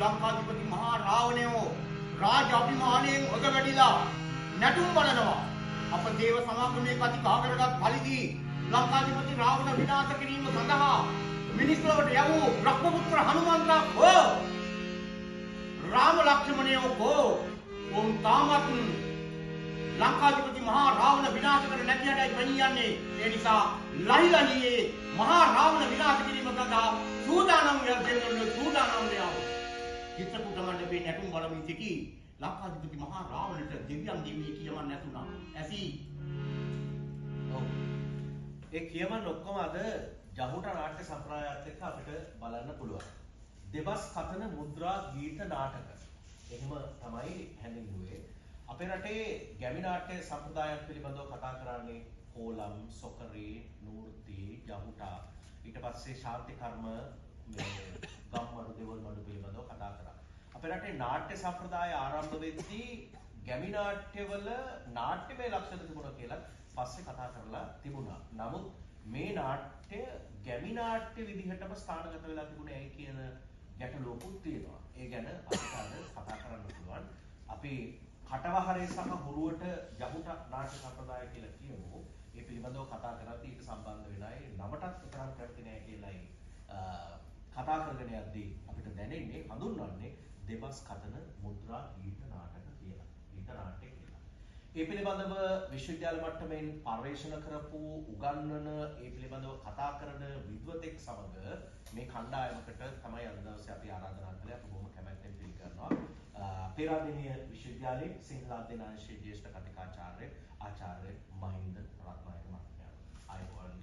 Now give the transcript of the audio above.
ලංකාධිපති මහා රාවණයෝ රාජ අභිමානයෙන් ඔද වැඩිලා නැටුම් බලනවා. අප දේව සමාගමේ කති කහ කරගත් පරිදි ලංකාධිපති රාවණ විනාශ කිරීම සඳහා මිනිස් ලොවට යවූ බ්‍රහ්මපුත්‍ර හනුමන්තා කෝ රාම ලක්ෂ්මණයෝ කෝ උන් තාමත් ලංකාධිපති මහා රාවණ විනාශ කර නැති යටයි පෙනී යන්නේ. ඒ නිසා ලහිලහියේ මහා රාවණ විනාශ කිරීම සඳහා සූදානම් වෙනවා. චිත්‍රකූට මණ්ඩපයේ නැටුම් බලමින් සිටි ලංකාධිපති මහා රාවණට දෙවියන් දෙවිය කියමන් නැතුණා. ඇසි. ඔව්. ඒ කියමන් ඔක්කොම අද ජහුට නාට්‍ය සම්ප්‍රදායත් එක්ක අපිට බලන්න පුළුවන්. දෙබස් කතන මුද්‍රා ගීත නාටක. එහෙම තමයි හැඳින්වුවේ. අපේ රටේ ගැමි නාට්‍ය සම්ප්‍රදායන් පිළිබඳව කතා කරන්නේ හෝලම්, සොකරේ, නූර්ති, ජහුටා. ඊට පස්සේ ශාන්ති කර්ම ගම්මඩු දෙවල්මඩු පිළිබඳව කතා කරා. අපේ රටේ නාට්‍ය සම්ප්‍රදාය ආරම්භ වෙද්දී ගැමි නාට්‍යවල නාට්‍යමය ලක්ෂණ තිබුණා කියලා පස්සේ කතා කරලා තිබුණා. නමුත් මේ නාට්‍ය ගැමි නාට්‍ය විදිහටම ස්ථානගත වෙලා තිබුණේ ඇයි කියන ගැටලුවකුත් තියෙනවා. ඒ ගැන අපිට අද කතා කරන්න පුළුවන්. අපි කටවහරේ සහ හුරුවට ජහුට නාට්‍ය සම්ප්‍රදාය කියලා කියමු. ඒ පිළිබඳව කතා කරද්දී ඊට සම්බන්ධ වෙන අය නමටත් විතරක් කැමති නෑ කියලායි කතා කරගෙන යද්දී අපිට දැනෙන්නේ හඳුන්වන්නේ දෙබස් කතන මුද්‍රා ගීත නාටක කියලා. ගීත නාට්‍ය කියලා. ඒ පිළිබඳව විශ්වවිද්‍යාල මට්ටමින් පර්යේෂණ කරපු උගන්වන ඒ පිළිබඳව කතා කරන විද්වතෙක් සමග මේ කණ්ඩායමකට තමයි අද දවසේ අපි ආරාධනා කළේ. අපි බොහොම කැමැත්තෙන් පිළිගන්නවා. පේරාදෙණිය විශ්වවිද්‍යාලයේ සිංහල අධ්‍යයන අංශයේ ජ්‍යෙෂ්ඨ කතිකාචාර්ය ආචාර්ය මහින්ද රත්නායක මහත්මයා. ආයුබෝවන්.